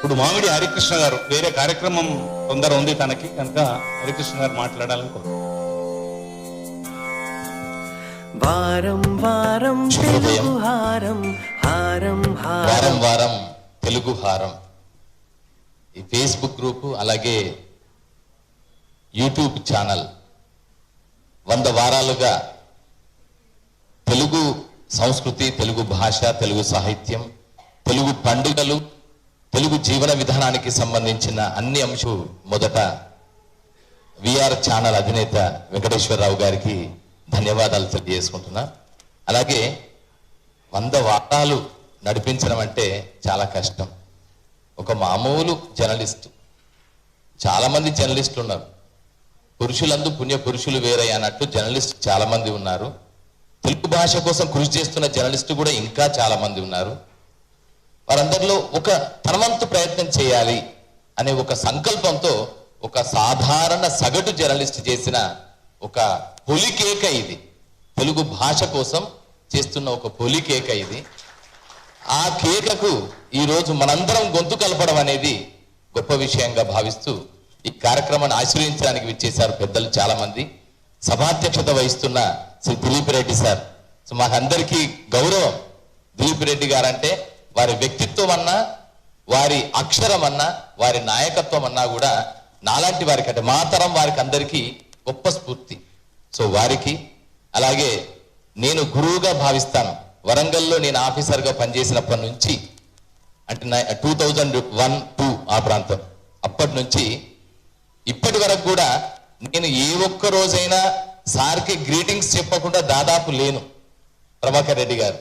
ఇప్పుడు మామిడి హరికృష్ణ గారు వేరే కార్యక్రమం తొందర ఉంది తనకి, కనుక హరికృష్ణ గారు మాట్లాడాలని కోరు. వారం వారం తెలుగు హారం హారం వారం వారం తెలుగు హారం ఈ ఫేస్బుక్ గ్రూపు అలాగే యూట్యూబ్ ఛానల్ 100 వారాలుగా తెలుగు సంస్కృతి, తెలుగు భాష, తెలుగు సాహిత్యం, తెలుగు పండుగలు, తెలుగు జీవన విధానానికి సంబంధించిన అన్ని అంశాలు మొదట విఆర్ ఛానల్ అధినేత వెంకటేశ్వరరావు గారికి ధన్యవాదాలు తెలియజేసుకుంటున్నా. అలాగే 100 వారాలు నడిపించడం అంటే చాలా కష్టం. ఒక మామూలు జర్నలిస్టు, చాలా మంది జర్నలిస్టులు ఉన్నారు, పురుషులందు పుణ్య పురుషులు వేరే అన్నట్టు జర్నలిస్టు చాలా మంది ఉన్నారు. తెలుగు భాష కోసం కృషి చేస్తున్న జర్నలిస్టు కూడా ఇంకా చాలా మంది ఉన్నారు. వారందరిలో ఒక తనవంతు ప్రయత్నం చేయాలి అనే ఒక సంకల్పంతో ఒక సాధారణ సగటు జర్నలిస్ట్ చేసిన ఒక పొలికేక ఇది. తెలుగు భాష కోసం చేస్తున్న ఒక పొలికేక ఇది. ఆ కేకకు ఈరోజు మనందరం గొంతు కలపడం అనేది గొప్ప విషయంగా భావిస్తూ ఈ కార్యక్రమాన్ని ఆశీర్వదించడానికి విచ్చేశారు పెద్దలు చాలా మంది. సభాధ్యక్షత వహిస్తున్న శ్రీ దిలీప్ రెడ్డి సార్. సో మాకందరికీ గౌరవం. దిలీప్ రెడ్డి గారు అంటే వారి వ్యక్తిత్వం అన్నా, వారి అక్షరం అన్నా, వారి నాయకత్వం అన్నా కూడా నాలాంటి వారికి అంటే మా తరం వారికి అందరికీ గొప్ప స్ఫూర్తి. సో వారికి, అలాగే నేను గురువుగా భావిస్తాను. వరంగల్లో నేను ఆఫీసర్గా పనిచేసినప్పటి నుంచి అంటే 2001-2 ఆ ప్రాంతం, అప్పటి నుంచి ఇప్పటి వరకు కూడా నేను ఏ ఒక్క రోజైనా సార్కి గ్రీటింగ్స్ చెప్పకుండా దాదాపు లేను. ప్రభాకర్ రెడ్డి గారు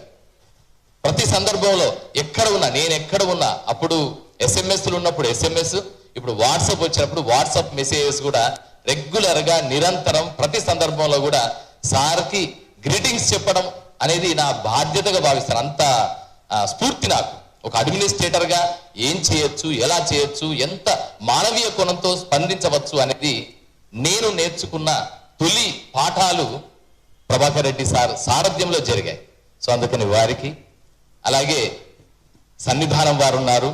ప్రతి సందర్భంలో ఎక్కడ ఉన్నా, నేను ఎక్కడ ఉన్నా, అప్పుడు ఎస్ఎంఎస్లు ఉన్నప్పుడు ఎస్ఎంఎస్, ఇప్పుడు వాట్సాప్ వచ్చినప్పుడు వాట్సాప్ మెసేజెస్ కూడా రెగ్యులర్గా నిరంతరం ప్రతి సందర్భంలో కూడా సార్కి గ్రీటింగ్స్ చెప్పడం అనేది నా బాధ్యతగా భావిస్తాను. అంత స్ఫూర్తి నాకు. ఒక అడ్మినిస్ట్రేటర్గా ఏం చేయొచ్చు, ఎలా చేయొచ్చు, ఎంత మానవీయ కోణంతో స్పందించవచ్చు అనేది నేను నేర్చుకున్న తొలి పాఠాలు ప్రభాకర్ రెడ్డి సార్ సారథ్యంలో జరిగాయి. సో అందుకని వారికి, అలాగే సన్నిధానం వారు ఉన్నారు,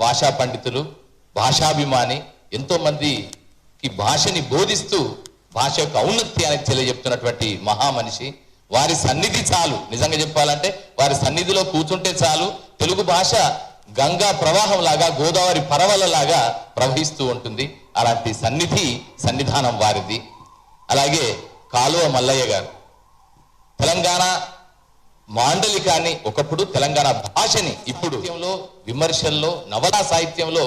భాషా పండితులు, భాషాభిమాని, ఎంతో మందికి భాషని బోధిస్తూ భాష యొక్క ఔన్నత్యానికి తెలియజెప్తున్నటువంటి మహామనిషి. వారి సన్నిధి చాలు, నిజంగా చెప్పాలంటే వారి సన్నిధిలో కూర్చుంటే చాలు తెలుగు భాష గంగా ప్రవాహం లాగా, గోదావరి పరవల లాగా ప్రవహిస్తూ ఉంటుంది. అలాంటి సన్నిధానం వారిది. అలాగే కాలువ మల్లయ్య గారు తెలంగాణ మాండలికాన్ని, ఒకప్పుడు తెలంగాణ భాషని ఇప్పుడు విమర్శల్లో, నవలా సాహిత్యంలో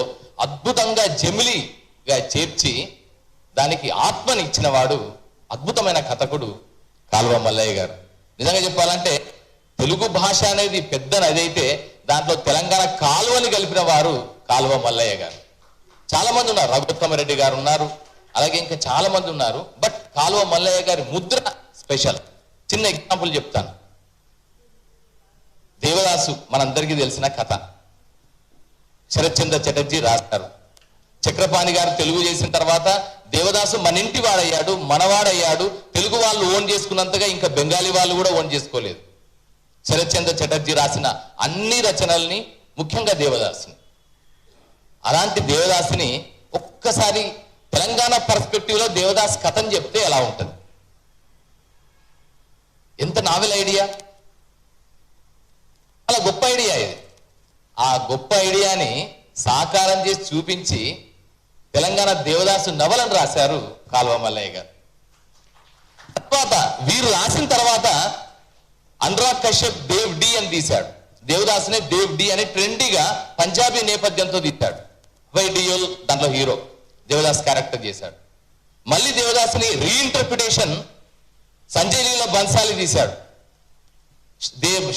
అద్భుతంగా జమిలిగా చేర్చి దానికి ఆత్మని ఇచ్చిన వాడు అద్భుతమైన కథకుడు కాలువ మల్లయ్య గారు. నిజంగా చెప్పాలంటే తెలుగు భాష అనేది పెద్ద నది అయితే దాంట్లో తెలంగాణ కాలువని కలిపిన వారు కాలువ మల్లయ్య గారు. చాలా మంది ఉన్నారు, రఘుత్తమరెడ్డి గారు ఉన్నారు, అలాగే ఇంకా చాలా మంది ఉన్నారు. బట్ కాలువ మల్లయ్య గారి ముద్ర స్పెషల్. చిన్న ఎగ్జాంపుల్ చెప్తాను. దేవదాసు మనందరికీ తెలిసిన కథ. శరత్చంద్ర చటర్జీ రాస్తారు. చక్రపాణి గారు తెలుగు చేసిన తర్వాత దేవదాసు మన ఇంటి వాడయ్యాడు, మనవాడయ్యాడు. తెలుగు వాళ్ళు ఓన్ చేసుకున్నంతగా ఇంకా బెంగాలీ వాళ్ళు కూడా ఓన్ చేసుకోలేదు. శరత్చంద్ర చటర్జీ రాసిన అన్ని రచనల్ని, ముఖ్యంగా దేవదాసుని, అలాంటి దేవదాసుని ఒక్కసారి తెలంగాణ పర్స్పెక్టివ్ లో దేవదాస్ కథని చెప్తే ఎలా ఉంటుంది? ఎంత నావెల్ ఐడియా, చాలా గొప్ప ఐడియా ఇది. ఆ గొప్ప ఐడియాని సాకారం చేసి చూపించి తెలంగాణ దేవదాసు నవలను రాశారు కాలువ మల్లయ్య గారు. తర్వాత వీరు రాసిన తర్వాత అనురాగ్ కశ్యప్ దేవ్ డి అని తీశాడు. దేవదాసునే దేవ్ డి అని ట్రెండీగా పంజాబీ నేపథ్యంతో తీశాడు. వైడియోల్ దాంట్లో హీరో దేవదాస్ క్యారెక్టర్ చేశాడు. మళ్ళీ దేవదాసుని రీఇంటర్ప్రిటేషన్ సంజయ్ లీలా బన్సాలి తీశాడు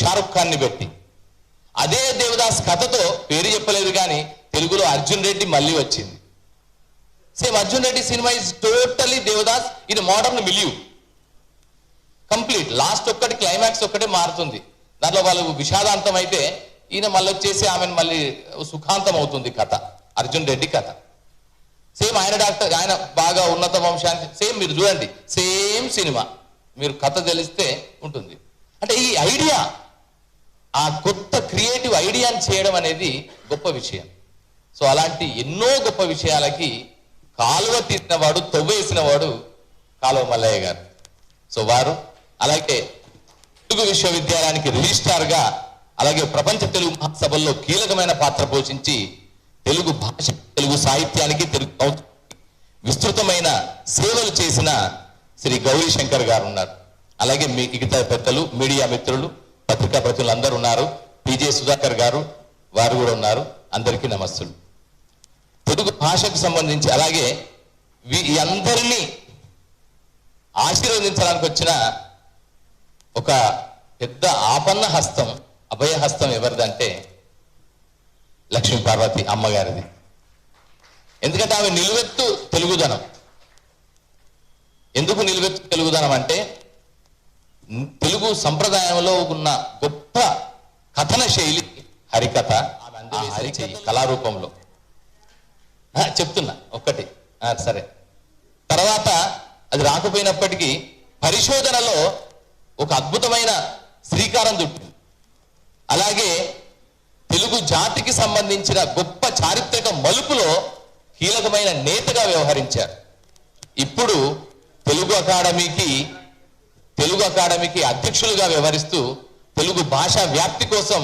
షారుఖ్ ఖాన్ ని పెట్టి. అదే దేవదాస్ కథతో, పేరు చెప్పలేదు కానీ తెలుగులో అర్జున్ రెడ్డి మళ్ళీ వచ్చింది. Same Arjun Reddy cinema is totally Devdas in modern milieu, complete. Last ఒక్కటి క్లైమాక్స్ ఒక్కటే మారుతుంది. దాంట్లో వాళ్ళు విషాదాంతం అయితే ఈయన మళ్ళీ వచ్చేసి ఆమెను మళ్ళీ సుఖాంతం అవుతుంది కథ. అర్జున్ రెడ్డి కథ సేమ్. ఆయన డాక్టర్, ఆయన బాగా ఉన్నత వంశానికి సేమ్. మీరు చూడండి, సేమ్ సినిమా, మీరు కథ తెలిస్తే ఉంటుంది. అంటే ఈ ఐడియా ఆ కొత్త క్రియేటివ్ ఐడియాని చేయడం అనేది గొప్ప విషయం. సో అలాంటి ఎన్నో గొప్ప విషయాలకి కాలువ తీసిన వాడు, తవ్వేసిన వాడు కాలువ మల్లయ్య గారు. సో వారు అలాగే తెలుగు విశ్వవిద్యాలయానికి రిజిస్ట్రార్ గా, అలాగే ప్రపంచ తెలుగు మహాసభల్లో కీలకమైన పాత్ర పోషించి తెలుగు భాష, తెలుగు సాహిత్యానికి, తెలుగు విస్తృతమైన సేవలు చేసిన శ్రీ గౌరీ శంకర్ గారు ఉన్నారు. అలాగే మిగతా పెద్దలు, మీడియా మిత్రులు, పత్రికా ప్రతినిధులు అందరూ ఉన్నారు. పిజే సుధాకర్ గారు వారు కూడా ఉన్నారు. అందరికీ నమస్సులు. తెలుగు భాషకు సంబంధించి అలాగే ఈ అందరినీ ఆశీర్వదించడానికి వచ్చిన ఒక పెద్ద ఆపన్న హస్తం, అభయ హస్తం ఎవరిదంటే లక్ష్మీ పార్వతి అమ్మగారిది. ఎందుకంటే ఆమె నిలువెత్తు తెలుగుదనం. ఎందుకు నిలువెత్తు తెలుగుదనం అంటే తెలుగు సంప్రదాయంలో ఉన్న గొప్ప కథన శైలి హరికథ. కళారూపంలో చెప్తున్నా ఒక్కటి, సరే. తర్వాత అది రాకపోయినప్పటికీ పరిశోధనలో ఒక అద్భుతమైన శ్రీకారం చుట్టింది. అలాగే తెలుగు జాతికి సంబంధించిన గొప్ప చారిత్రక మలుపులో కీలకమైన నేతగా వ్యవహరించారు. ఇప్పుడు తెలుగు అకాడమీకి అధ్యక్షులుగా వ్యవహరిస్తూ తెలుగు భాషా వ్యాప్తి కోసం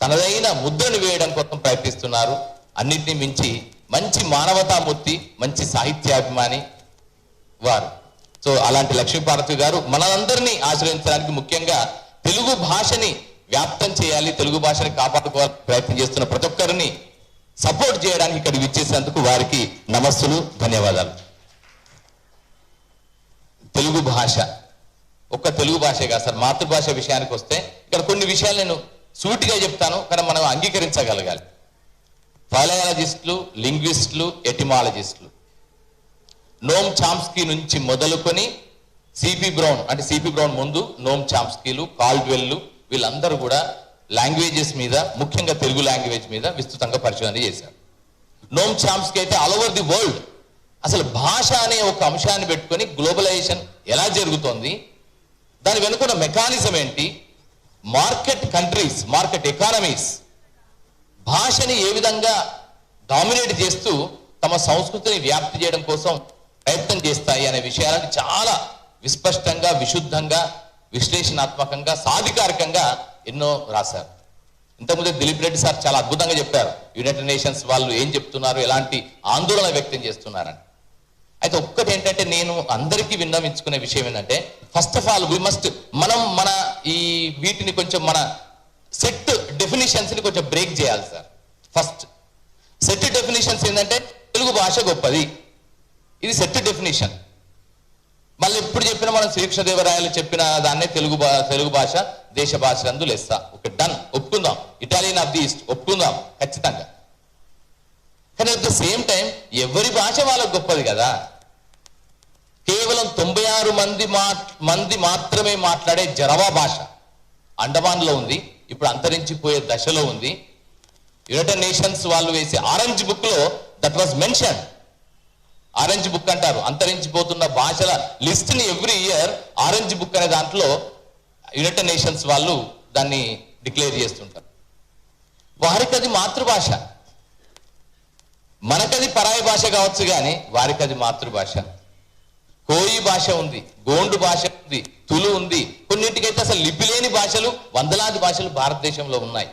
తనదైన ముద్రను వేయడం కోసం ప్రయత్నిస్తున్నారు. అన్నిటినీ మించి మంచి మానవతామూర్తి, మంచి సాహిత్యాభిమాని వారు. సో అలాంటి లక్ష్మీపార్వతి గారు మనందరినీ ఆశ్రయించడానికి, ముఖ్యంగా తెలుగు భాషని వ్యాప్తం చేయాలి, తెలుగు భాషని కాపాడుకోవాలని ప్రయత్నం చేస్తున్న ప్రతి ఒక్కరిని సపోర్ట్ చేయడానికి ఇక్కడ విచ్చేసినందుకు వారికి నమస్సులు, ధన్యవాదాలు. తెలుగు భాష ఒక్క తెలుగు భాషే కాదు సార్, మాతృభాష విషయానికి వస్తే ఇక్కడ కొన్ని విషయాలు నేను సూటిగా చెప్తాను, కానీ మనం అంగీకరించగలగాలి. ఫైలాలజిస్టులు, లింగ్విస్టులు, ఎటిమాలజిస్టులు, నోమ్ చాంస్కీ నుంచి మొదలుకొని సిపి బ్రౌన్ ముందు నోమ్ చాంస్కీలు, కాల్డ్వెల్లు, వీళ్ళందరూ కూడా లాంగ్వేజెస్ మీద, ముఖ్యంగా తెలుగు లాంగ్వేజ్ మీద విస్తృతంగా పరిశోధన చేశారు. నోమ్ చాంస్కీ అయితే ఆల్ ఓవర్ ది వరల్డ్ అసలు భాష అనే ఒక అంశాన్ని పెట్టుకొని గ్లోబలైజేషన్ ఎలా జరుగుతోంది, దాని వెనుకున్న మెకానిజం ఏంటి, మార్కెట్ కంట్రీస్, మార్కెట్ ఎకానమీస్ భాషని ఏ విధంగా డామినేట్ చేస్తూ తమ సంస్కృతిని వ్యాప్తి చేయడం కోసం ప్రయత్నం చేస్తాయి అనే విషయాలను చాలా విస్పష్టంగా, విశుద్ధంగా, విశ్లేషణాత్మకంగా, సాధికారికంగా ఎన్నో రాశారు. ఇంతకుముందే దిలీప్ రెడ్డి సార్ చాలా అద్భుతంగా చెప్పారు యునైటెడ్ నేషన్స్ వాళ్ళు ఏం చెప్తున్నారు, ఎలాంటి ఆందోళన వ్యక్తం చేస్తున్నారని. అయితే ఒక్కటి ఏంటంటే నేను అందరికీ విన్నవించుకునే విషయం ఏంటంటే, ఫస్ట్ ఆఫ్ ఆల్ మనం మన ఈ వీటిని కొంచెం మన సెట్ డెఫినిషన్స్ ని కొంచెం బ్రేక్ చేయాలి సార్. ఫస్ట్ సెట్ డెఫినిషన్స్ ఏంటంటే తెలుగు భాష గొప్పది, ఇది సెట్ డెఫినిషన్. మళ్ళీ ఎప్పుడు చెప్పినా మనం శ్రీకృష్ణదేవరాయలు చెప్పిన దాన్నే తెలుగు భాష దేశ భాషలందు లెస్స. ఓకే, డన్, ఒప్పుకుందాం. ఇటాలియన్ ఆఫ్ ది ఈస్ట్ ఒప్పుకుందాం ఖచ్చితంగా. కానీ అట్ ద సేమ్ టైం ఎవరి భాష వాళ్ళకు గొప్పది కదా. కేవలం 96 మంది మాత్రమే మాట్లాడే జరవా భాష అండమాన్ లో ఉంది, ఇప్పుడు అంతరించిపోయే దశలో ఉంది. యునైటెడ్ నేషన్స్ వాళ్ళు వేసే ఆరెంజ్ బుక్ లో that was mention. Orange book అంటారు అంతరించిపోతున్న భాషల లిస్ట్ ని ఎవ్రీ ఇయర్ ఆరెంజ్ బుక్ అనే దాంట్లో యునైటెడ్ నేషన్స్ వాళ్ళు దాన్ని డిక్లేర్ చేస్తుంటారు. వారికి అది మాతృభాష, మనకది పరాయి భాష కావచ్చు, కానీ వారికి అది మాతృభాష. కోయి భాష ఉంది, గోండు భాష ఉంది, తులు ఉంది, కొన్నింటికైతే అసలు లిపి లేని భాషలు, వందలాది భాషలు భారతదేశంలో ఉన్నాయి.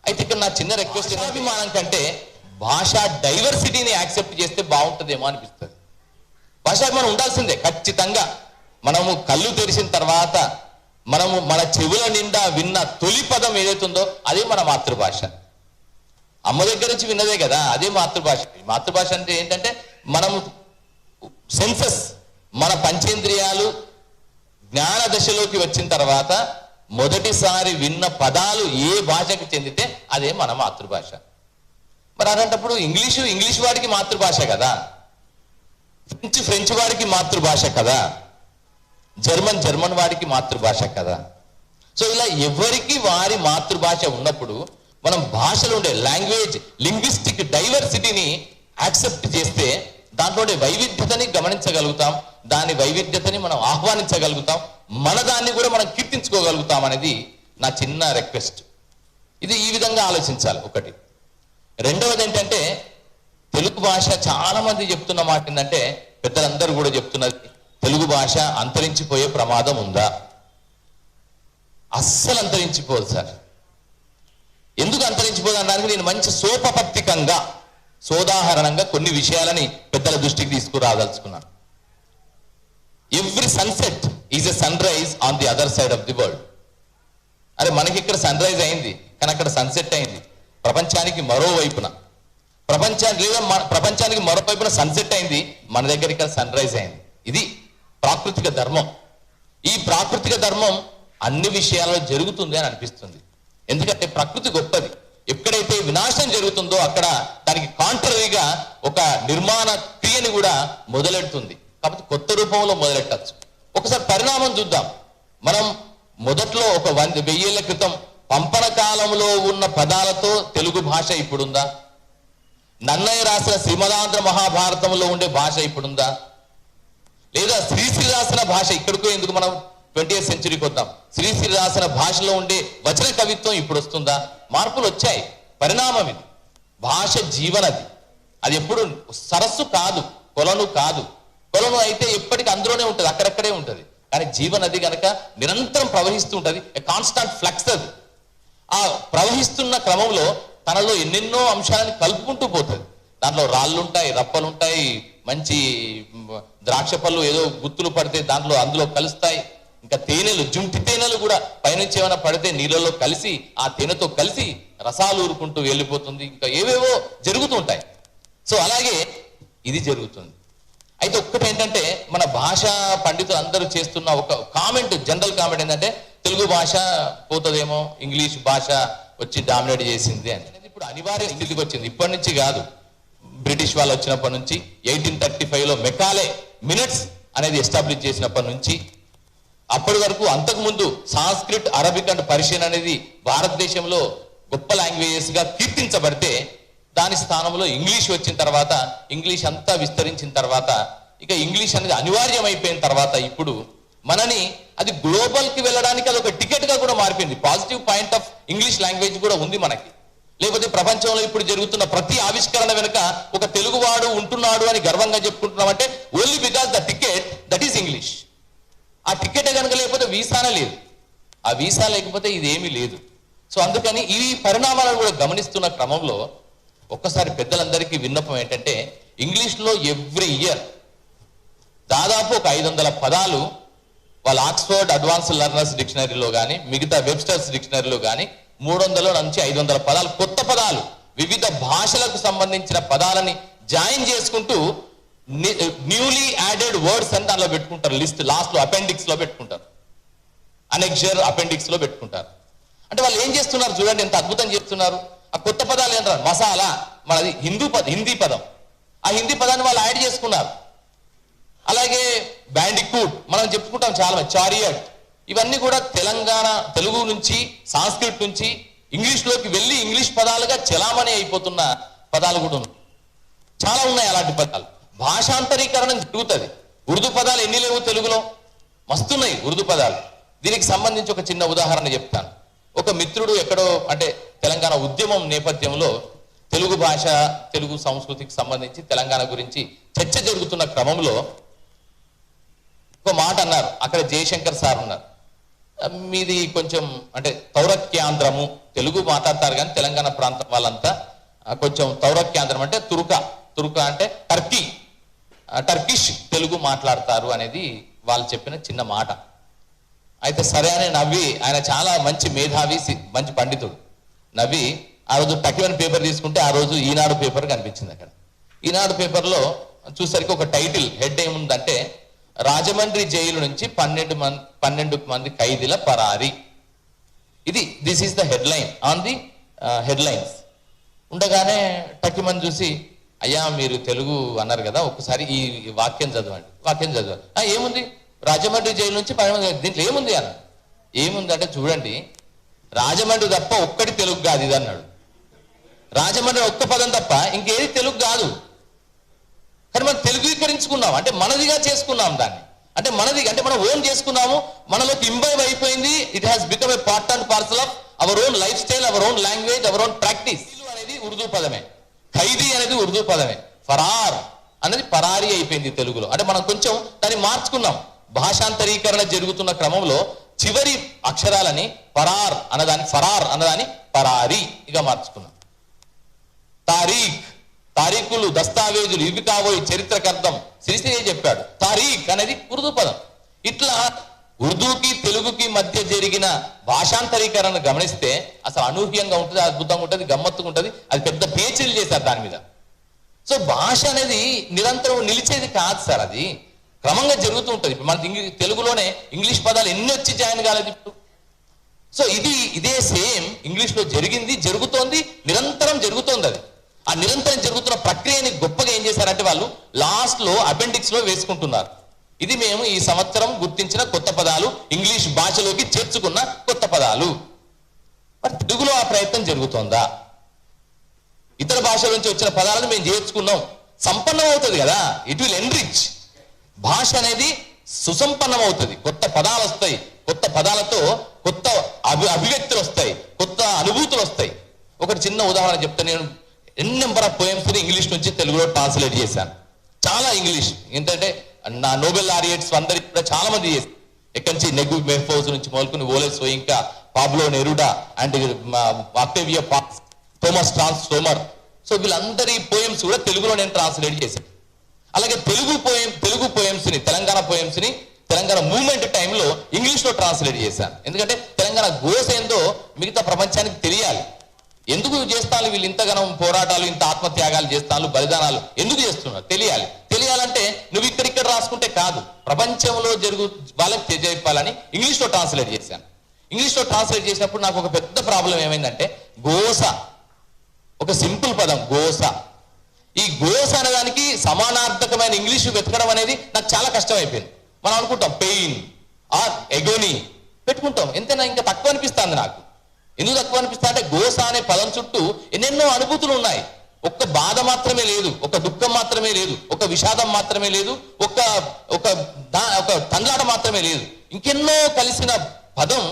అయితే ఇక్కడ నా చిన్న రిక్వెస్ట్ ఏంటంటే, అభిమానం కంటే భాషా డైవర్సిటీని యాక్సెప్ట్ చేస్తే బాగుంటుందేమో అనిపిస్తుంది. భాషాభిమానం ఉండాల్సిందే ఖచ్చితంగా. మనము కళ్ళు తెరిచిన తర్వాత మనము మన చెవుల నిండా విన్న తొలి పదం ఏదైతుందో అదే మన మాతృభాష. అమ్మ దగ్గర నుంచి విన్నదే కదా, అదే మాతృభాష. మాతృభాష అంటే ఏంటంటే మనము సెన్సెస్, మన పంచేంద్రియాలు జ్ఞాన దశలోకి వచ్చిన తర్వాత మొదటిసారి విన్న పదాలు ఏ భాషకి చెందితే అదే మన మాతృభాష. మరి అలాంటప్పుడు ఇంగ్లీష్ వాడికి మాతృభాష కదా, ఫ్రెంచ్ వాడికి మాతృభాష కదా, జర్మన్ వాడికి మాతృభాష కదా. సో ఇలా ఎవరికి వారి మాతృభాష ఉన్నప్పుడు మనం భాషలో ఉండే లాంగ్వేజ్ లింగ్విస్టిక్ డైవర్సిటీని యాక్సెప్ట్ చేస్తే దాంట్లో వైవిధ్యతని గమనించగలుగుతాం, దాని వైవిధ్యతని మనం ఆహ్వానించగలుగుతాం, మన దాన్ని కూడా మనం కీర్తించుకోగలుగుతాం అనేది నా చిన్న రిక్వెస్ట్. ఇది ఈ విధంగా ఆలోచించాలి ఒకటి. రెండవది ఏంటంటే తెలుగు భాష చాలా మంది చెప్తున్న మాట ఏంటంటే, పెద్దలందరూ కూడా చెప్తున్నది, తెలుగు భాష అంతరించిపోయే ప్రమాదం ఉందా? అస్సలు అంతరించిపోదు సార్. ఎందుకు అంతరించిపోదు అనడానికి నేను మంచి సోపపత్తికంగా సోదాహరణంగా కొన్ని విషయాలని పెద్దల దృష్టికి తీసుకురాదలుచుకున్నాను. Every sunset is a sunrise on the other side of the world. అరే మనకి ఇక్కడ సన్ రైజ్ అయింది, కానీ అక్కడ సన్సెట్ అయింది. ప్రపంచానికి మరోవైపున ప్రపంచానికి మరోవైపున సన్సెట్ అయింది, మన దగ్గర ఇక్కడ సన్ రైజ్ అయింది. ఇది ప్రాకృతిక ధర్మం. ఈ ప్రాకృతిక ధర్మం అన్ని విషయాల్లో జరుగుతుంది అని అనిపిస్తుంది. ఎందుకంటే ప్రకృతి గొప్పది. ఎక్కడైతే వినాశనం జరుగుతుందో అక్కడ దానికి కాంట్రరీగా ఒక నిర్మాణ క్రియని కూడా మొదలెడుతుంది. కాబట్టి కొత్త రూపంలో మొదలెట్టచ్చు. ఒకసారి పరిణామం చూద్దాం. మనం మొదట్లో ఒక 1000 ఏళ్ల క్రితం పంపన కాలంలో ఉన్న పదాలతో తెలుగు భాష ఇప్పుడుందా? నన్నయ్య రాసిన శ్రీమదాంధ్ర మహాభారతంలో ఉండే భాష ఇప్పుడుందా? లేదా శ్రీశ్రీ రాసిన భాష, ఇక్కడికో ఎందుకు మనం 20th సెంచరీకి వద్దాం. శ్రీశ్రీ రాసిన భాషలో ఉండే వచన కవిత్వం ఇప్పుడు వస్తుందా? మార్పులు వచ్చాయి. పరిణామం ఇది. భాష జీవనది. అది ఎప్పుడు సరస్సు కాదు, కొలను కాదు. కొలను అయితే ఎప్పటికీ అందులోనే ఉంటుంది, అక్కడక్కడే ఉంటుంది. కానీ జీవనది కనుక నిరంతరం ప్రవహిస్తూ ఉంటుంది. కాన్స్టాంట్ ఫ్లక్స్ అది. ఆ ప్రవహిస్తున్న క్రమంలో తనలో ఎన్నెన్నో అంశాలను కలుపుకుంటూ పోతుంది. దాంట్లో రాళ్ళుంటాయి, రప్పలుంటాయి, మంచి ద్రాక్ష పళ్ళు ఏదో గుత్తులు పడితే అందులో కలుస్తాయి. ఇంకా తేనెలు, జుంటి తేనెలు కూడా పైనుంచి ఏమైనా పడితే నీళ్ళలో కలిసి ఆ తేనెతో కలిసి రసాలు ఊరుకుంటూ వెళ్ళిపోతుంది. ఇంకా ఏవేవో జరుగుతుంటాయి. సో అలాగే ఇది జరుగుతుంది. అయితే ఒక్కటి ఏంటంటే, మన భాషా పండితులు అందరూ చేస్తున్న ఒక కామెంట్, జనరల్ కామెంట్ ఏంటంటే, తెలుగు భాష పోతుందేమో, ఇంగ్లీష్ భాష వచ్చి డామినేట్ చేసింది అని. ఇప్పుడు అనివార్య స్థితికి వచ్చింది. ఇప్పటి నుంచి కాదు, బ్రిటిష్ వాళ్ళు వచ్చినప్పటి నుంచి 1835లో మెకాలే మినిట్స్ అనేది ఎస్టాబ్లిష్ చేసినప్పటి నుంచి అప్పటి వరకు, అంతకుముందు సాంస్క్రిట్, అరబిక్ అండ్ పర్షియన్ అనేది భారతదేశంలో గొప్ప లాంగ్వేజెస్ గా కీర్తించబడితే, దాని స్థానంలో ఇంగ్లీష్ వచ్చిన తర్వాత, ఇంగ్లీష్ అంతా విస్తరించిన తర్వాత, ఇక ఇంగ్లీష్ అనేది అనివార్యం అయిపోయిన తర్వాత ఇప్పుడు మనని అది గ్లోబల్ కి వెళ్ళడానికి అది ఒక టికెట్ గా కూడా మారిపోయింది. Positive point of English language కూడా ఉంది మనకి. లేకపోతే ప్రపంచంలో ఇప్పుడు జరుగుతున్న ప్రతి ఆవిష్కరణ వెనుక ఒక తెలుగువాడు ఉంటున్నాడు అని గర్వంగా చెప్పుకుంటున్నామంటే only because the ticket that is English. ఆ టికెట్ కనుక లేకపోతే వీసానే లేదు. ఆ వీసా లేకపోతే ఇదేమీ లేదు. సో అందుకని ఈ పరిణామాలను కూడా గమనిస్తున్న క్రమంలో ఒక్కసారి పెద్దలందరికీ విన్నపం ఏంటంటే, ఇంగ్లీష్లో ఎవ్రీ ఇయర్ దాదాపు ఒక 500 పదాలు వాళ్ళ ఆక్స్ఫర్డ్ అడ్వాన్స్ లెర్నర్స్ డిక్షనరీలో కానీ, మిగతా వెబ్స్టర్స్ డిక్షనరీలో కానీ 300 నుంచి 500 పదాలు, కొత్త పదాలు, వివిధ భాషలకు సంబంధించిన పదాలని జాయిన్ చేసుకుంటూ న్యూలీ యాడెడ్ వర్డ్స్ అని దానిలో పెట్టుకుంటారు. లిస్ట్ లాస్ట్ లో అపెండిక్స్ లో పెట్టుకుంటారు, అనెక్జర్ అపెండిక్స్ లో పెట్టుకుంటారు. అంటే వాళ్ళు ఏం చేస్తున్నారు చూడండి, ఎంత అద్భుతం చేస్తున్నారు. ఆ కొత్త పదాలు ఏంటారు, మసాలా మనది హిందీ పదం, ఆ హిందీ పదాన్ని వాళ్ళు యాడ్ చేసుకున్నారు. అలాగే బ్యాండికూట్ మనం చెప్పుకుంటాం చాలా, చారియట్, ఇవన్నీ కూడా తెలుగు నుంచి, సాంస్క్రిట్ నుంచి ఇంగ్లీష్లోకి వెళ్ళి ఇంగ్లీష్ పదాలుగా చలామణి అయిపోతున్న పదాలు కూడా ఉన్నాయి. చాలా ఉన్నాయి అలాంటి పదాలు. భాషాంతరీకరణం జరుగుతుంది. ఉర్దూ పదాలు ఎన్ని లేవు తెలుగులో, మస్తున్నాయి ఉర్దూ పదాలు. దీనికి సంబంధించి ఒక చిన్న ఉదాహరణ చెప్తాను. ఒక మిత్రుడు ఎక్కడో, అంటే తెలంగాణ ఉద్యమం నేపథ్యంలో తెలుగు భాష, తెలుగు సంస్కృతికి సంబంధించి తెలంగాణ గురించి చర్చ జరుగుతున్న క్రమంలో ఒక మాట అన్నారు. అక్కడ జయశంకర్ సార్ ఉన్నారు. మీది కొంచెం అంటే తౌరక్యాంధ్రము, తెలుగు మాట్లాడతారు కానీ తెలంగాణ ప్రాంతం వాళ్ళంతా కొంచెం తౌరక్యాంధ్రం అంటే తురుక అంటే టర్కిష్ తెలుగు మాట్లాడతారు అనేది వాళ్ళు చెప్పిన చిన్న మాట. అయితే సరే అని నవ్వి, ఆయన చాలా మంచి మేధావి, మంచి పండితుడు, నవ్వి ఆ రోజు టకివన్ పేపర్ తీసుకుంటే ఆ రోజు ఈనాడు పేపర్ కనిపించింది. అక్కడ ఈనాడు పేపర్లో చూసరికి ఒక టైటిల్, హెడ్ ఏముందంటే, రాజమండ్రి జైలు నుంచి 12 మంది ఖైదీల పరారి. This is the headline on the headlines. ఉండగానే టకిమన్ చూసి, అయ్యా మీరు తెలుగు అన్నారు కదా, ఒక్కసారి ఈ వాక్యం చదవండి. వాక్యం చదవాలి. ఏముంది, రాజమండ్రి జైలు నుంచి 12 మంది, దీంట్లో ఏముంది అన్న. ఏముంది అంటే, చూడండి, రాజమండ్రి తప్ప ఒక్కటి తెలుగు కాదు ఇది అన్నాడు. రాజమండ్రి ఒక్క పదం తప్ప ఇంకేది తెలుగు కాదు. కానీ మనం తెలుగుీకరించుకున్నాం, అంటే మనదిగా చేసుకున్నాం దాన్ని. అంటే మనది అంటే మనం ఓన్ చేసుకున్నాము, మనలోకి ఇంబైవ్ అయిపోయింది. It has become a part and parcel our own life style, our own language, our own practice అనేది ఉర్దూ పదమే. ఖైదీ అనేది ఉర్దూ పదమే. ఫరార్ అనేది పరారీ అయిపోయింది తెలుగులో. అంటే మనం కొంచెం దాన్ని మార్చుకున్నాం. భాషాంతరీకరణ జరుగుతున్న క్రమంలో చివరి అక్షరాలని ఫరార్ అన్నదాన్ని పరారీగా మార్చుకున్నాం. తారీఖులు, దస్తావేజులు ఇవి కాబోయి చరిత్రకు అర్థం శ్రీశ్రీ చెప్పాడు. తారీఖ్ అనేది ఉర్దూ పదం. ఇట్లా ఉర్దూకి తెలుగుకి మధ్య జరిగిన భాషాంతరీకరణ గమనిస్తే అసలు అనూహ్యంగా ఉంటుంది, అద్భుతంగా ఉంటుంది, గమ్మత్తుగా ఉంటుంది. అది పెద్ద పేచీలు చేశారు దాని మీద. సో భాష అనేది నిరంతరం నిలిచేది కాదు సార్, అది క్రమంగా జరుగుతూ ఉంటుంది. ఇప్పుడు మన తెలుగులోనే ఇంగ్లీష్ పదాలు ఎన్ని వచ్చి జాయిన్ కాలేదు ఇప్పుడు. సో ఇదే సేమ్ ఇంగ్లీష్లో జరిగింది, జరుగుతోంది, నిరంతరం జరుగుతోంది. అది ఆ నిరంతరం జరుగుతున్న ప్రక్రియని గొప్పగా ఏం చేశారంటే వాళ్ళు లాస్ట్ లో అపెండిక్స్ లో వేసుకుంటున్నారు. ఇది మేము ఈ సంవత్సరం గుర్తించిన కొత్త పదాలు, ఇంగ్లీష్ భాషలోకి చేర్చుకున్న కొత్త పదాలు. మరి తెలుగులో ఆ ప్రయత్నం జరుగుతోందా? ఇతర భాషల నుంచి వచ్చిన పదాలను మేము చేర్చుకున్నాం, సంపన్నం అవుతుంది కదా, ఇట్ విల్ ఎన్రిచ్. భాష అనేది సుసంపన్నం అవుతుంది, కొత్త పదాలు వస్తాయి, కొత్త పదాలతో కొత్త అభివ్యక్తులు వస్తాయి, కొత్త అనుభూతులు వస్తాయి. ఒకటి చిన్న ఉదాహరణ చెప్తే, నేను ఎన్ నెంబర్ ఆఫ్ పోయమ్స్ ని ఇంగ్లీష్ నుంచి తెలుగులో ట్రాన్స్లేట్ చేశాను. చాలా ఇంగ్లీష్, ఏంటంటే నా నోబెల్ లారియట్స్ అందరికి కూడా చాలా మంది చేశారు. ఎక్కడి నుంచి నెగ్గు మెఫోజ్ నుంచి మొదలుకుని Wole Soyinka, Pablo Neruda and Octavio Paz, Tomas Transtromer. So వీళ్ళందరి పోయమ్స్ కూడా తెలుగులో నేను ట్రాన్స్లేట్ చేశాను. అలాగే తెలుగు పోయమ్స్ ని, తెలంగాణ మూవ్మెంట్ టైంలో ఇంగ్లీష్ లో ట్రాన్స్లేట్ చేశాను. ఎందుకంటే తెలంగాణ గోస ఏందో మిగతా ప్రపంచానికి తెలియాలి. ఎందుకు చేస్తాను వీళ్ళు ఇంతగానం పోరాటాలు, ఇంత ఆత్మత్యాగాలు చేస్తాను, బలిదానాలు ఎందుకు చేస్తున్నారు తెలియాలంటే నువ్వు ఇక్కడ రాసుకుంటే కాదు, ప్రపంచంలో వాళ్ళకి చెప్పాలని ఇంగ్లీష్ లో ట్రాన్స్లేట్ చేశాను. ఇంగ్లీష్ లో ట్రాన్స్లేట్ చేసినప్పుడు నాకు ఒక పెద్ద ప్రాబ్లం ఏమైందంటే, గోస ఒక సింపుల్ పదం గోస. ఈ గోస అనేదానికి సమానార్థకమైన ఇంగ్లీష్ వెతకడం అనేది నాకు చాలా కష్టం అయిపోయింది. మనం అనుకుంటాం పెయిన్ ఆర్ ఎగోనీ పెట్టుకుంటాం, ఎంతైనా ఇంకా తక్కువ అనిపిస్తుంది నాకు. ఎందుకు తక్కువ అనిపిస్తా అంటే, గోస అనే పదం చుట్టూ ఎన్నెన్నో అనుభూతులు ఉన్నాయి. ఒక్క బాధ మాత్రమే లేదు, ఒక దుఃఖం మాత్రమే లేదు, ఒక విషాదం మాత్రమే లేదు, ఒక తండ్లాట మాత్రమే లేదు, ఇంకెన్నో కలిసిన పదం,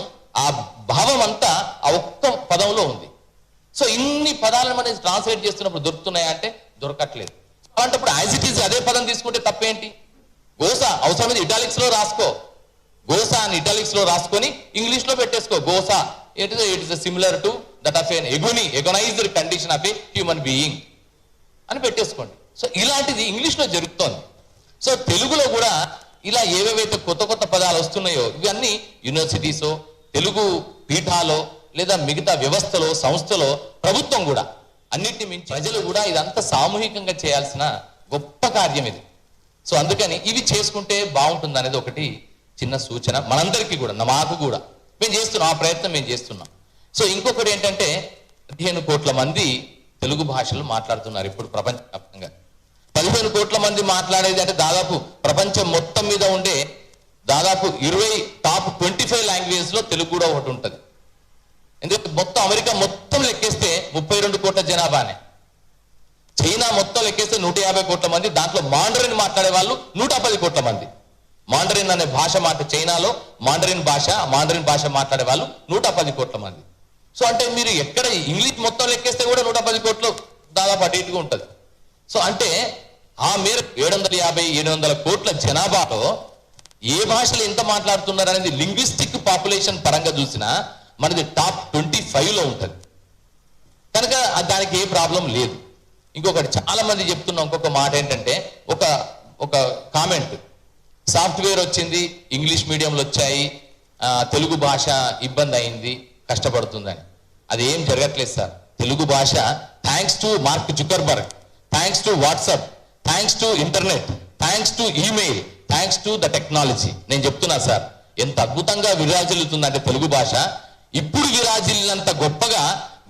ఆ భావం అంతా ఆ ఒక్క పదంలో ఉంది. సో ఇన్ని పదాలను మనం ట్రాన్స్లేట్ చేస్తున్నప్పుడు దొరుకుతున్నాయా అంటే దొరకట్లేదు. అలాంటప్పుడు యాజ్ ఇట్ ఈజ్ అదే పదం తీసుకుంటే తప్పేంటి? గోస అవసరమైతే ఇటాలిక్స్ లో రాసుకో, గోస అని ఇటాలిక్స్ లో రాసుకొని ఇంగ్లీష్ లో పెట్టేసుకో. గోస it is similar to that of an agonised condition of a human being అని పెట్టేసుకోండి. సో ఇలాంటిది ఇంగ్లీష్ లో జరుగుతోంది. సో తెలుగులో కూడా ఇలా ఏవేవైతే కొత్త కొత్త పదాలు వస్తున్నాయో ఇవన్నీ యూనివర్సిటీసో, తెలుగు పీఠాలో, లేదా మిగతా వ్యవస్థలో, సంస్థలో, ప్రభుత్వం కూడా అన్నిటిని మించి ప్రజలు కూడా ఇదంతా సామూహికంగా చేయాల్సిన గొప్ప కార్యం ఇది. సో అందుకని ఇవి చేసుకుంటే బాగుంటుంది అనేది ఒకటి చిన్న సూచన మనందరికీ కూడా, మాకు కూడా. మేము చేస్తున్నాం, ఆ ప్రయత్నం మేము చేస్తున్నాం. సో ఇంకొకటి ఏంటంటే, 15 కోట్ల మంది తెలుగు భాషలు మాట్లాడుతున్నారు ఇప్పుడు ప్రపంచవ్యాప్తంగా. 15 కోట్ల మంది మాట్లాడేది అంటే దాదాపు ప్రపంచం మొత్తం మీద ఉండే దాదాపు 20 టాప్ 25 లాంగ్వేజ్ లో తెలుగు కూడా ఒకటి ఉంటుంది. ఎందుకంటే మొత్తం అమెరికా మొత్తం లెక్కేస్తే 32 కోట్ల జనాభానే, చైనా మొత్తం లెక్కేస్తే 150 కోట్ల మంది, దాంట్లో మాండరిన్ మాట్లాడే వాళ్ళు 110 కోట్ల మంది. మాండరిన్ అనే భాష చైనాలో మాండరిన్ భాష మాట్లాడే వాళ్ళు 110 కోట్ల మంది. సో అంటే మీరు ఎక్కడ ఇంగ్లీష్ మొత్తం లెక్కేస్తే కూడా 110 కోట్లు దాదాపు అటు ఇటుగా ఉంటుంది. సో అంటే ఆ మేర 750-700 కోట్ల జనాభాలో ఏ భాషలు ఎంత మాట్లాడుతున్నారు అనేది లింగ్విస్టిక్ పాపులేషన్ పరంగా చూసినా మనది టాప్ 25లో ఉంటుంది. కనుక దానికి ఏ ప్రాబ్లం లేదు. ఇంకొకటి చాలా మంది చెప్తున్న ఇంకొక మాట ఏంటంటే, ఒక కామెంట్, సాఫ్ట్వేర్ వచ్చింది, ఇంగ్లీష్ మీడియంలో వచ్చాయి, తెలుగు భాష ఇబ్బంది అయింది, కష్టపడుతుందని. అది ఏం జరగట్లేదు సార్. తెలుగు భాష thanks to mark Zuckerberg, thanks to WhatsApp, thanks to internet, thanks to email, thanks to the technology, నేను చెప్తున్నా సార్, ఎంత అద్భుతంగా విరాజిల్లుతుందంటే తెలుగు భాష. ఇప్పుడు విరాజిల్లినంత గొప్పగా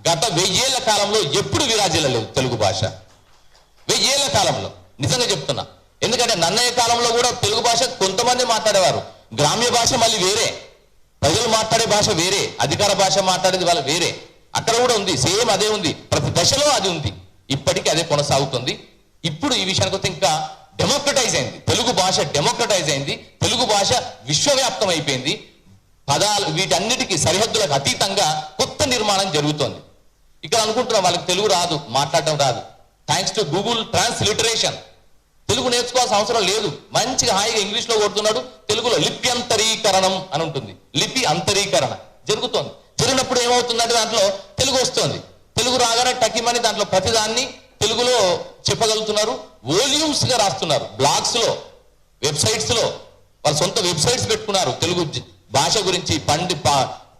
గత 1000 ఏళ్ల కాలంలో ఎప్పుడు విరాజిల్లలేదు తెలుగు భాష. 1000 ఏళ్ల కాలంలో నిజంగా చెప్తున్నా. ఎందుకంటే నన్నయ్య కాలంలో కూడా తెలుగు భాష కొంతమంది మాట్లాడేవారు, గ్రామ్య భాష మళ్ళీ వేరే, ప్రజలు మాట్లాడే భాష వేరే, అధికార భాష మాట్లాడేది వాళ్ళ వేరే. అక్కడ కూడా ఉంది, సేమ్ అదే ఉంది, ప్రతి దశలో అది ఉంది, ఇప్పటికీ అదే కొనసాగుతుంది. ఇప్పుడు ఈ విషయానికి వస్తే ఇంకా డెమోక్రటైజ్ అయింది తెలుగు భాష, డెమోక్రటైజ్ అయింది తెలుగు భాష, విశ్వవ్యాప్తం అయిపోయింది. పదాలు వీటన్నిటికీ సరిహద్దులకు అతీతంగా కొత్త నిర్మాణం జరుగుతోంది. ఇక్కడ అనుకుంటున్నాం వాళ్ళకి తెలుగు రాదు, మాట్లాడటం రాదు. Thanks to Google transliteration Telugu నేర్చుకోవాల్సిన అవసరం లేదు. మంచిగా హాయిగా ఇంగ్లీష్లో కొడుతున్నాడు, తెలుగులో లిపి అంతరీకరణం అని ఉంటుంది. లిపి అంతరీకరణ జరుగుతోంది. జరిగినప్పుడు ఏమవుతుందంటే దాంట్లో తెలుగు వస్తుంది. తెలుగు రాగానే టకిమని దాంట్లో ప్రతిదాన్ని తెలుగులో చెప్పగలుగుతున్నారు. వాల్యూమ్స్ గా రాస్తున్నారు. బ్లాగ్స్ లో, వెబ్సైట్స్ లో వాళ్ళ సొంత వెబ్సైట్స్ పెట్టుకున్నారు. తెలుగు భాష గురించి,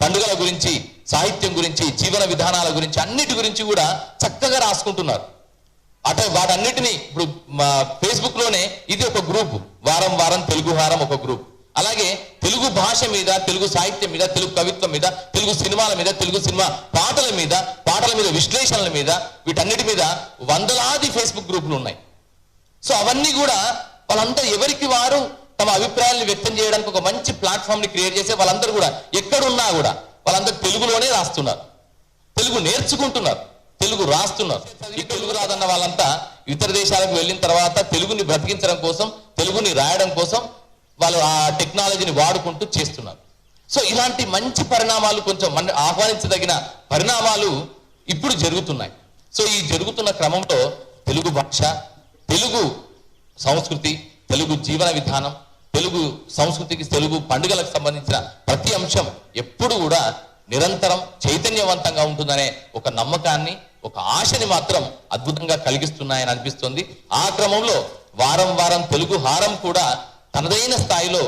పండుగల గురించి, సాహిత్యం గురించి, జీవన విధానాల గురించి, అన్నిటి గురించి కూడా చక్కగా రాసుకుంటున్నారు. వాటన్నిటిని ఇప్పుడు ఫేస్బుక్ లోనే ఇది ఒక గ్రూప్, వారం వారం తెలుగు హారం ఒక గ్రూప్. అలాగే తెలుగు భాష మీద, తెలుగు సాహిత్యం మీద, తెలుగు కవిత్వం మీద, తెలుగు సినిమాల మీద, తెలుగు సినిమా పాటల మీద విశ్లేషణల మీద, వీటన్నిటి మీద వందలాది ఫేస్బుక్ గ్రూపులు ఉన్నాయి. సో అవన్నీ కూడా వాళ్ళంతా ఎవరికి వారు తమ అభిప్రాయాలను వ్యక్తం చేయడానికి ఒక మంచి ప్లాట్ఫామ్ ని క్రియేట్ చేసే వాళ్ళందరూ కూడా ఎక్కడున్నా కూడా వాళ్ళందరూ తెలుగులోనే రాస్తున్నారు, తెలుగు నేర్చుకుంటున్నారు, తెలుగు రాస్తున్నారు. ఈ తెలుగు రాదన్న వాళ్ళంతా ఇతర దేశాలకు వెళ్ళిన తర్వాత తెలుగుని బ్రతికించడం కోసం, తెలుగుని రాయడం కోసం వాళ్ళు ఆ టెక్నాలజీని వాడుకుంటూ చేస్తున్నారు. సో ఇలాంటి మంచి పరిణామాలు, కొంచెం ఆహ్వానించదగిన పరిణామాలు ఇప్పుడు జరుగుతున్నాయి. సో ఈ జరుగుతున్న క్రమంలో తెలుగు భాష, తెలుగు సంస్కృతి, తెలుగు జీవన విధానం, తెలుగు సంస్కృతికి, తెలుగు పండుగలకు సంబంధించిన ప్రతి అంశం ఎప్పుడు కూడా నిరంతరం చైతన్యవంతంగా ఉంటుందనే ఒక నమ్మకాన్ని, ఒక ఆశని మాత్రం అద్భుతంగా కలిగిస్తున్నాయని అనిపిస్తుంది. ఆ క్రమంలో వారం వారం తెలుగు హారం కూడా తనదైన స్థాయిలో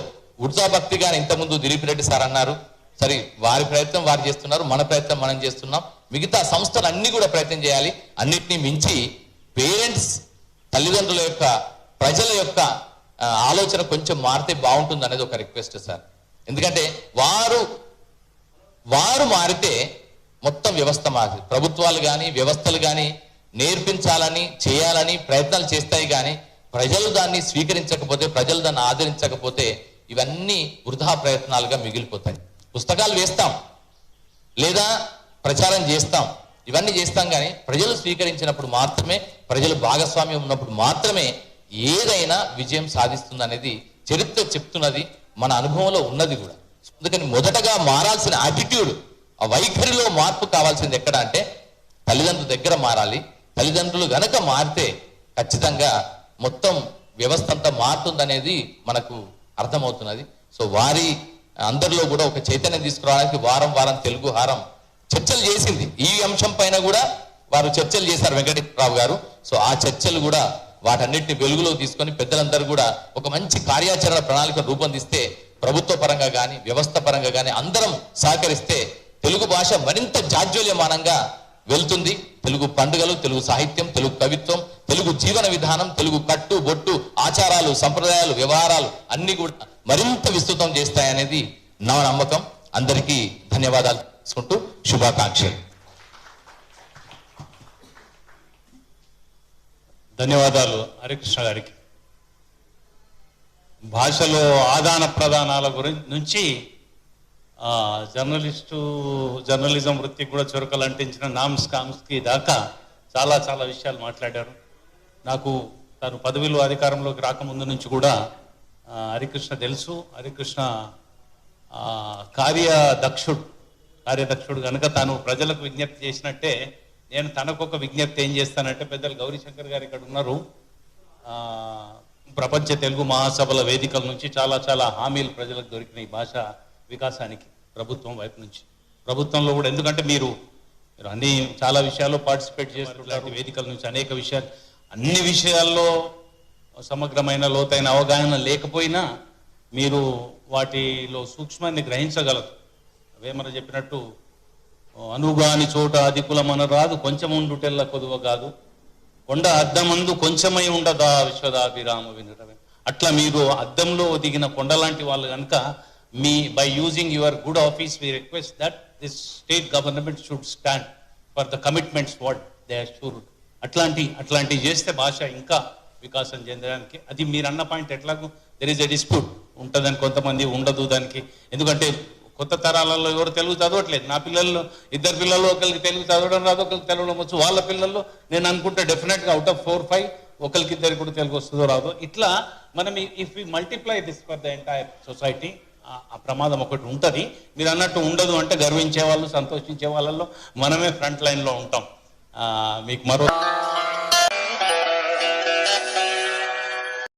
ఉర్జాభక్తిగా ఇంతకుముందు దిలీప్ రెడ్డి సార్ అన్నారు. సరే, వారి ప్రయత్నం వారు చేస్తున్నారు, మన ప్రయత్నం మనం చేస్తున్నాం. మిగతా సంస్థలు అన్ని కూడా ప్రయత్నం చేయాలి. అన్నిటినీ మించి పేరెంట్స్, తల్లిదండ్రుల యొక్క, ప్రజల యొక్క ఆలోచన కొంచెం మారితే బాగుంటుంది అనేది ఒక రిక్వెస్ట్ సార్. ఎందుకంటే వారు మారితే మొత్తం వ్యవస్థ మారుతుంది. ప్రభుత్వాలు కానీ, వ్యవస్థలు కానీ నేర్పించాలని, చేయాలని ప్రయత్నాలు చేస్తాయి. కానీ ప్రజలు దాన్ని స్వీకరించకపోతే, ప్రజలు దాన్ని ఆదరించకపోతే ఇవన్నీ వృధా ప్రయత్నాలుగా మిగిలిపోతాయి. పుస్తకాలు వేస్తాం, లేదా ప్రచారం చేస్తాం, ఇవన్నీ చేస్తాం. కానీ ప్రజలు స్వీకరించినప్పుడు మాత్రమే, ప్రజలు భాగస్వామ్యం ఉన్నప్పుడు మాత్రమే ఏదైనా విజయం సాధిస్తుంది అనేది చరిత్ర చెప్తున్నది, మన అనుభవంలో ఉన్నది కూడా. అందుకని మొదటగా మారాల్సిన యాటిట్యూడ్, ఆ వైఖరిలో మార్పు కావాల్సింది ఎక్కడ అంటే తల్లిదండ్రుల దగ్గర మారాలి. తల్లిదండ్రులు గనక మారితే ఖచ్చితంగా మొత్తం వ్యవస్థ అంతా మారుతుందనేది మనకు అర్థమవుతున్నది. సో వారి అందరిలో కూడా ఒక చైతన్యం తీసుకురావడానికి వారం వారం తెలుగు హారం చర్చలు చేసింది. ఈ అంశం పైన కూడా వారు చర్చలు చేశారు, వెంకటేశ్వరరావు గారు. సో ఆ చర్చలు కూడా వాటన్నిటిని వెలుగులో తీసుకొని పెద్దలందరూ కూడా ఒక మంచి కార్యాచరణ ప్రణాళిక రూపొందిస్తే, ప్రభుత్వ పరంగా కానీ, వ్యవస్థ పరంగా కానీ అందరం సహకరిస్తే తెలుగు భాష మరింత జాజ్వల్యమానంగా వెళ్తుంది. తెలుగు పండుగలు, తెలుగు సాహిత్యం, తెలుగు కవిత్వం, తెలుగు జీవన విధానం, తెలుగు కట్టు బొట్టు, ఆచారాలు, సంప్రదాయాలు, వ్యవహారాలు అన్ని కూడా మరింత విస్తృతం చేస్తాయనేది నా నమ్మకం. అందరికీ ధన్యవాదాలు తీసుకుంటూ శుభాకాంక్షలు. ధన్యవాదాలు హరికృష్ణ గారికి. భాషలో ఆదాన ప్రదానాల నుంచి జర్నలిజం వృత్తికి కూడా చురకలు అంటించిన నామ్స్ కామ్స్కి దాకా చాలా చాలా విషయాలు మాట్లాడారు. నాకు తను పదవిలో అధికారంలోకి రాకముందు నుంచి కూడా హరికృష్ణ తెలుసు. హరికృష్ణ కార్యదక్షుడు కనుక తాను ప్రజలకు విజ్ఞప్తి చేసినట్టే నేను తనకొక విజ్ఞప్తి ఏం చేస్తానంటే, పెద్దలు గౌరీశంకర్ గారు ఇక్కడ ఉన్నారు, ప్రపంచ తెలుగు మహాసభల వేదికల నుంచి చాలా చాలా హామీలు ప్రజలకు దొరికినాయి భాష వికాసానికి ప్రభుత్వం వైపు నుంచి. ప్రభుత్వంలో కూడా, ఎందుకంటే మీరు అన్ని చాలా విషయాల్లో పార్టిసిపేట్ చేస్తున్నారు వేదికల నుంచి, అనేక విషయాలు, అన్ని విషయాల్లో సమగ్రమైన లోతైన అవగాహన లేకపోయినా మీరు వాటిలో సూక్ష్మాన్ని గ్రహించగలరు. వేమన చెప్పినట్టు అనుగాని చోట అధికులమన రాదు, కొంచెం ఉండుటెల్ల కొదువ కాదు, కొండ అద్దమందు కొంచెమై ఉండదా విశ్వదాభిరామ వినురవే. అట్లా మీరు అద్దంలో దిగిన కొండ లాంటి వాళ్ళు కనుక by using your good office, we request that this state government should stand for the commitments what they assured. అట్లాంటి చేస్తే భాష ఇంకా వికాసం చెందడానికి. అది మీరు అన్న పాయింట్, ఎట్లాగూ దెర్ ఈస్ ఎ డిస్ప్యూట్ ఉంటుందని, కొంతమంది ఉండదు దానికి. ఎందుకంటే కొత్త తరాలలో ఎవరు తెలుగు చదవట్లేదు. నా పిల్లల్లో 2 పిల్లలు, ఒకరికి తెలుగు చదవడం రాదు, ఒకరికి తెలుగులో వచ్చు. వాళ్ళ పిల్లల్లో నేను అనుకుంటే డెఫినెట్గా అవుట్ ఆఫ్ 4-5 ఒకరికి 2 కూడా తెలుగు వస్తుందో రాదో. ఇట్లా మనం if we multiply this for the entire society, ఆ ప్రమాదం ఒకటి ఉంటుంది. మీరు అన్నట్టు ఉండదు అంటే గర్వించే వాళ్ళు, సంతోషించే వాళ్ళల్లో మనమే ఫ్రంట్ లైన్లో ఉంటాం. మీకు మరో